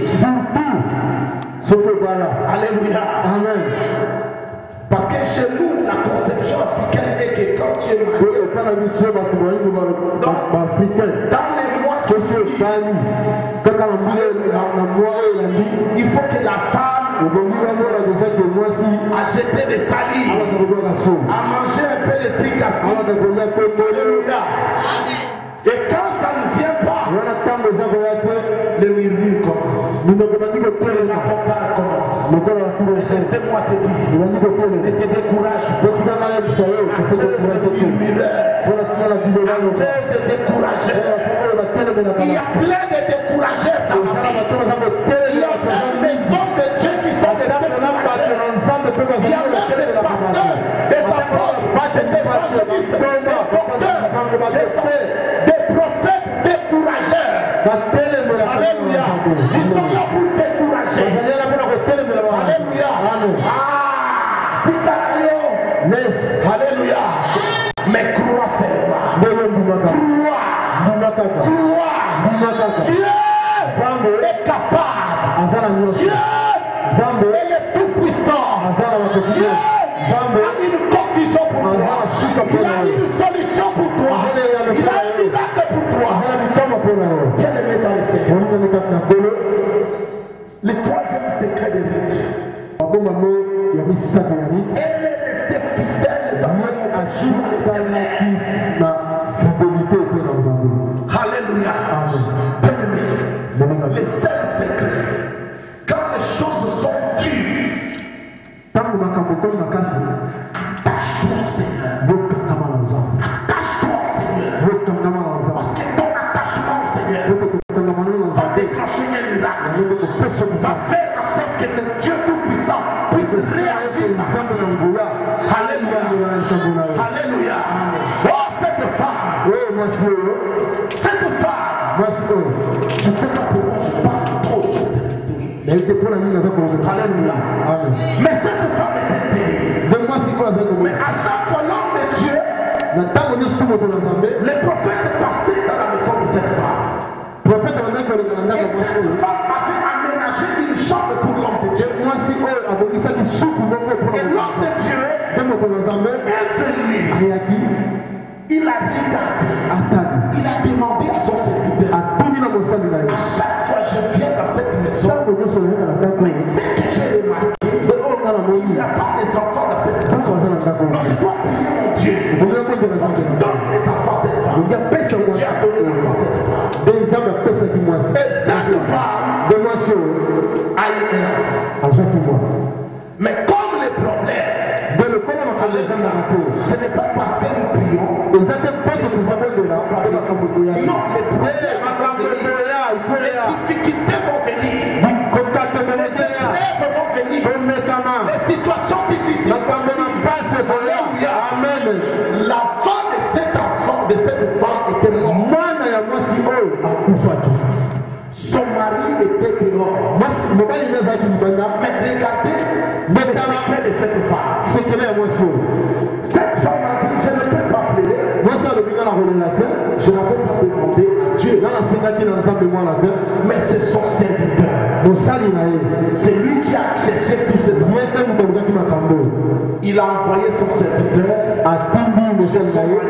Speaker 1: Alléluia. Amen. Parce que chez nous, la conception africaine est que quand tu es marié, dans les mois qui suivent, il faut que la femme a jeté des salives, a mangé un peu de tricassés. Alléluia. Et quand ça ne vient pas, le murmure commence. La compare commence. Laissez-moi te dire, ne te décourage pas. À cause de murmureurs, à cause de décourageurs. Il y a plein de décourageurs dans la vie. Il y a même des hommes de Dieu qui sont des décourageurs. Il y a même des pasteurs, des apôtres, des évangélistes, des docteurs, des prophètes décourageurs. Alléluia. Ils sont là pour décourager. Alléluia. Ah, alléluia. Mais crois seulement. Crois. Dieu est capable. Dieu est le tout-puissant. Dieu a une condition pour toi. Il a une solution pour toi. Il a un miracle pour toi. Bien-aimé dans le Seigneur. Le troisième secret de Ruth. Elle est restée fidèle dans le agir à l'Éternel. Seigneur. Attache-toi au Seigneur. Parce que ton attachement au Seigneur va déclencher un miracle. Va faire en sorte que le Dieu Tout-Puissant puisse réagir. Alléluia. Alléluia. Oh, cette femme. Cette femme. Je ne sais pas pourquoi je parle trop de stérilité. Alléluia. Mais cette femme est stérile. Mais à chaque fois, l'homme de Dieu, les prophètes passaient dans la maison de cette femme. Et cette femme avait aménagé une chambre pour l'homme de Dieu. Et l'homme de Dieu est venu. Il a regardé. Il a demandé à son serviteur. À chaque fois je viens dans cette maison, mais ce que j'ai remarqué, il n'y a pas des enfants dans cette maison. Donc je dois prier mon Dieu. Donne des enfants à cette femme. Dieu a donné l'enfant à cette femme. Et cette femme a eu un enfant. Mais comme les problèmes, ce n'est pas parce que nous prions. Non, les problèmes, les difficultés vont venir. Les épreuves vont venir. Les situations difficiles vont venir. Amen. L'enfant de cet enfant, de cette femme était mort. Son mari était dehors. Mais regardez le secret de cette femme. Cette femme a dit, je ne peux pas pleurer. Je n'avais pas demandé à Dieu. Mais c'est son serviteur. C'est lui qui a cherché tous ces enfants. Il a envoyé son serviteur. Son mari.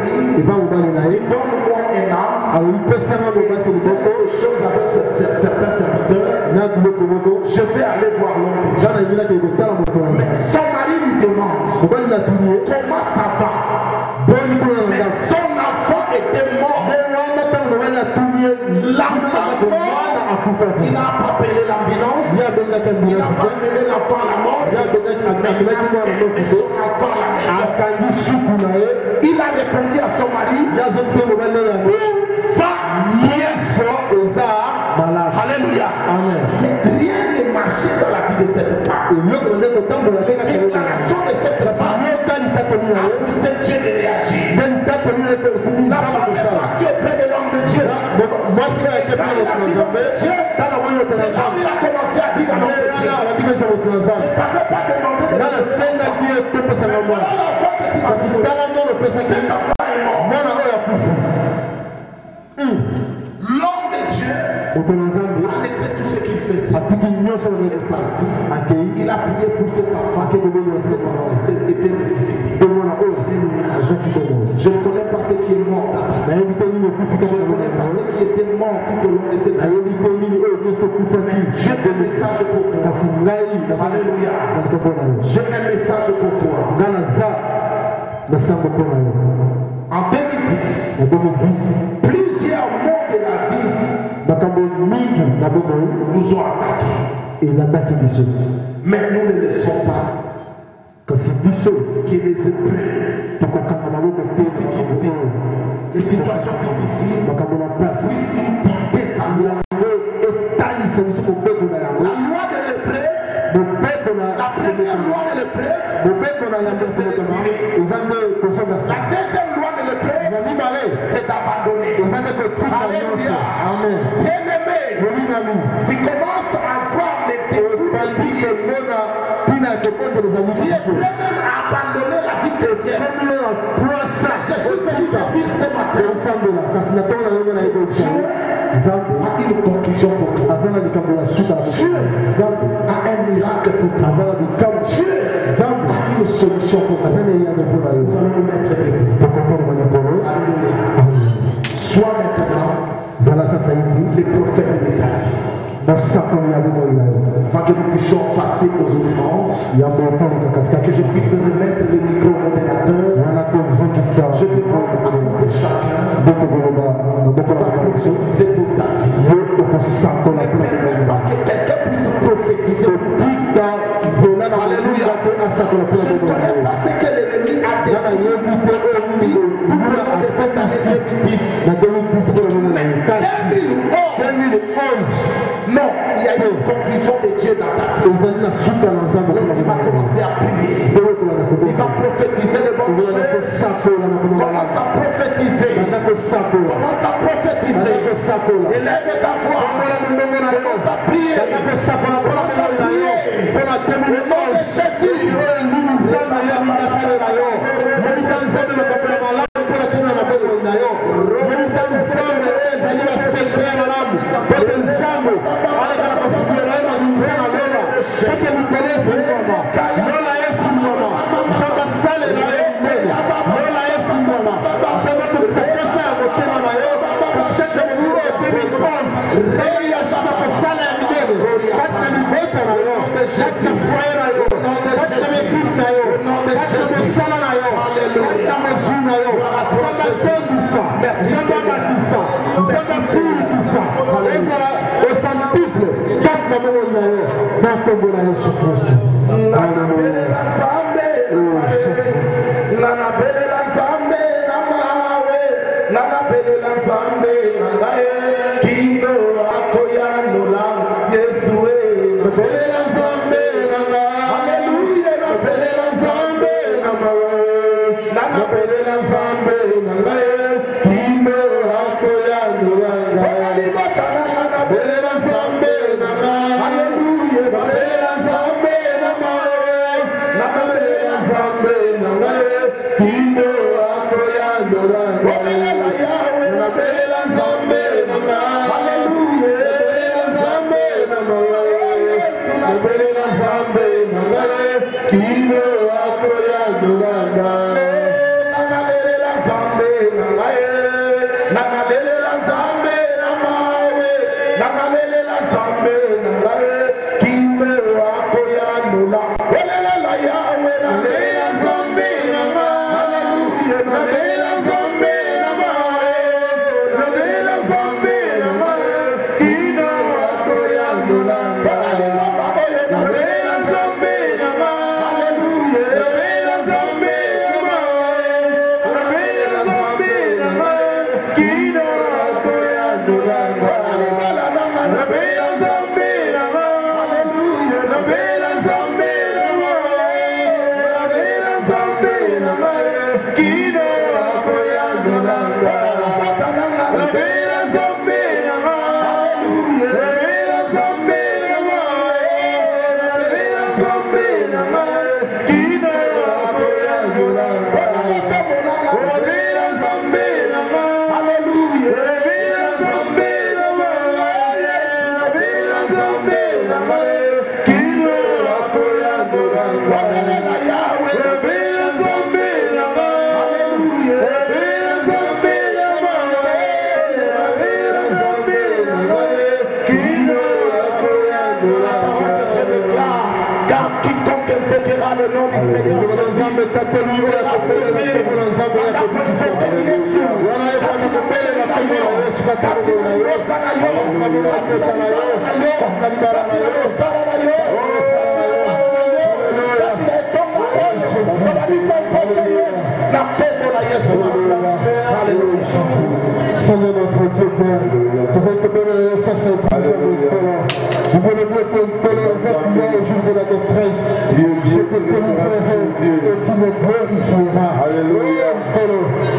Speaker 1: Donne-moi un âme. Et c'est des choses avec certains serviteurs. Je vais aller voir l'homme de Dieu. Mais son mari lui demande comment ça va. Mais son enfant était mort. L'enfant mort, il n'a pas appelé l'ambulance. Il n'a pas amené l'enfant à la mort. Mais il a fait son enfant à la maison. Il a répondu à son mari, va bien. Alléluia. Mais rien ne marchait dans la vie de cette femme. La déclaration de cette femme a poussé Dieu de réagir. La femme est partie auprès de l'homme de Dieu. Quand il a vu l'homme de Dieu, c'est là où il a commencé à dire à l'homme de Dieu, je ne t'avais pas demandé de me voilà l'enfant que tu m'as dit. Cet enfant est mort. L'homme de Dieu a laissé tout ce qu'il faisait. Il est parti. Il a prié pour cet enfant. Cet enfant était ressuscité. Je ne connais pas ce qui est mort dans ta vie. Je ne connais pas ce qui était mort tout au long de cette année. J'ai un message pour toi. Alléluia. J'ai un message pour toi. En 2010, plusieurs mots de la vie nous ont attaqués. Mais nous ne laissons pas que les épreuves, les difficultés, les situations difficiles puissent nous dicter sa loi. La loi de l'épreuve, la première loi de l'épreuve, c'est de se retirer. La deuxième loi de l'épreuve, c'est d'abandonner. Alléluia. Bien-aimé, tu commences à voir les débuts de Dieu. Tu es prêt même à abandonner la vie chrétienne. Je suis venu te dire ce matin, Dieu a une conclusion pour toi. Dieu a un miracle pour toi. Dieu a une solution pour toi. Nous allons nous mettre debout. Alléluia. Sois maintenant les prophètes de ta vie. Afin que nous puissions passer aux offrandes, que je puisse remettre le micro au modérateur. Je demande à tout et chacun, tu vas prophétiser pour ta vie. Ne permets pas que quelqu'un puisse prophétiser pour ta vie. Alléluia. Je ne connais pas ce que l'ennemi a dit. de cette année 2010. Non, il y a une conclusion de Dieu dans ta vie. Donc tu vas commencer à prier. Tu vas prophétiser le bon Dieu. Commence à prophétiser. Commence à prophétiser. Élève ta voix. Commence à prier. Commence à prier. Au nom de Jésus.
Speaker 2: Seigneur notre Dieu, Père, vous êtes béni, ça c'est pour vous voulez bien te coller avec moi au jour de la détresse. Je te délivrerai et tu me glorifieras. Alléluia.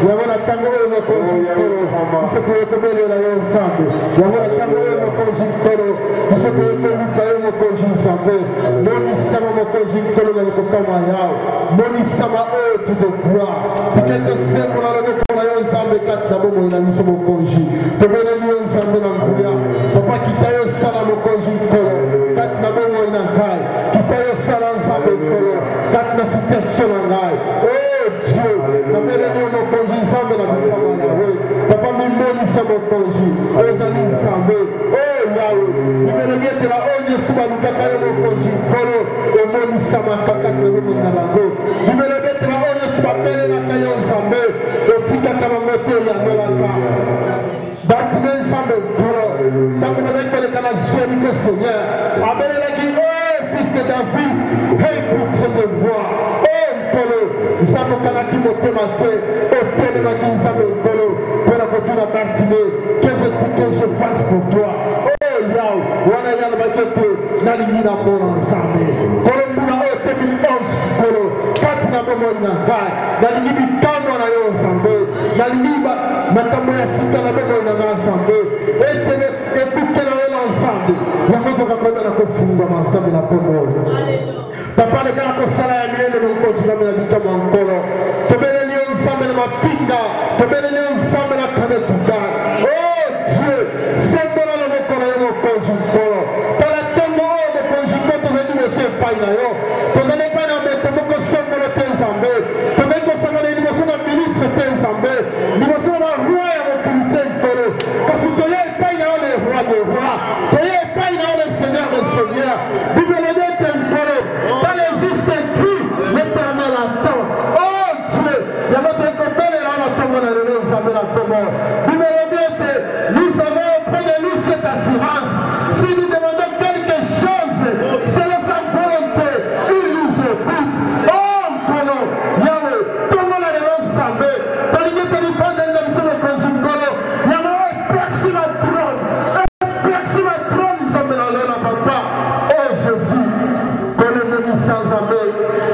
Speaker 2: Yabona tango eno konjikoro, musokoye kubelela y'ensambe. Yabona tango eno konjikoro, musokoye koluka eno konjinsambe. Monisama mokonjikoro na lukokama yao. Monisama haute de gloire. Tikete sembola loboko na y'ensambe kata bomo ina miso mokonji. Tobele ni y'ensambe na nguya. Papa kita yo sala mokonjikoro. Kat na bomo ina kai. Kita yo sala ensemble koro. Kat na situation na ngai. Oh Dieu, tobele ni mokonji ensemble na bikama Yahweh. Papa mimoni sa mokonji. Ozali ensemble. Oh Yahweh. Ibele miete la onye suba lukaka yo mokonji koro. Omoni sama kakak na bomo ina bango. Ibele miete la onye suba pele na kayo ensemble. Otika kama moto ya melaka. Bâtiment ensemble koro. Tango badai kana Jéricho Seigneur. Abele qui oh fils de David, hey putre de roi, oh Nkolo, Zamokana qui motema te otelemaki nzambe nkolo mpona kotuna Bartimée, que veux-tu que je fasse pour toi? Oh yaw wana ye alobaki ete nalingi namona nzambe nkolo mbula oyo 2011 nkolo kati na bomoi na ngai nalingi bikamwa na yo nzambe nalingi makambo ya sika na bomoi na ngai nzambe ete ekutela yo na nzambe yango kokakoyeba na kofungwama nzambe na pomoi papa lekala kosala ya miene nokontiname na bikamwa nkolo tobeleli yo nzambe na mapinga tobeleli yo nzambe na kanetuka oh dieu sembola na mokolo yo mokonzi nkolo tala ntongo oyo mokonzi nkolo tozali liboso epai na yo tozali epai na moto moko sembolo te nzambe tozali kosangana liboso na ministre te nzambe liboso na baroi ya mokili te nkolo kasi toye epai na yo le roi de roi toye epai na yo le seigneur de seigneur bibelebe te nkolo dans les justes écrits l'éternel attend oh dieu yango tokobelela wana ntongo na lelo nzambe na ntongo bibelebe te nous avons auprès de nous cette assurance si nous demandons quelque chose c'est de sa volonté il nous écoute oh nkolo yawe ntongo na lelo nzambe tolingi tolibandeli na biso mokonzi nkolo yango epersi batrone nzambe na lelo na papa oh jésus kolemekisa nzambe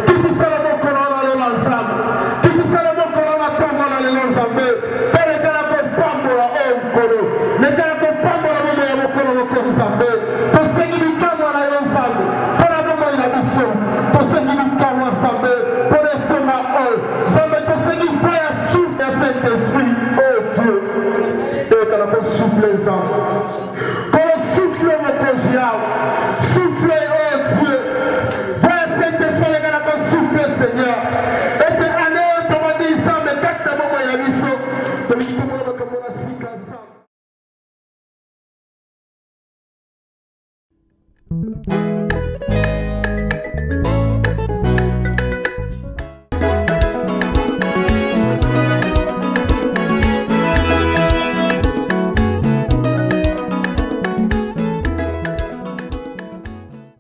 Speaker 2: kitisala mokolo na lelo nzambe kitisala mokolo na ntongo na lelo nzambe mpe lekala kopambola o nkolo lekala kopambola bomo ya mokolo moko nzambe tosengi bikamwa na yo nzambe mpona bomoi na biso tosengi bikamwa nzambe mpona etonga oyo nzambe tosengi voi ya souffle ya saint esprit o dieu ekala kosouffle nzambe kosouffle mokonzi yawe souffle o dieu voi ya saint esprit lekala kosouffle seigneur ete ane oyo tomandi nzambe kati na bomoi na biso tolingi tomona makambo na sika nzambe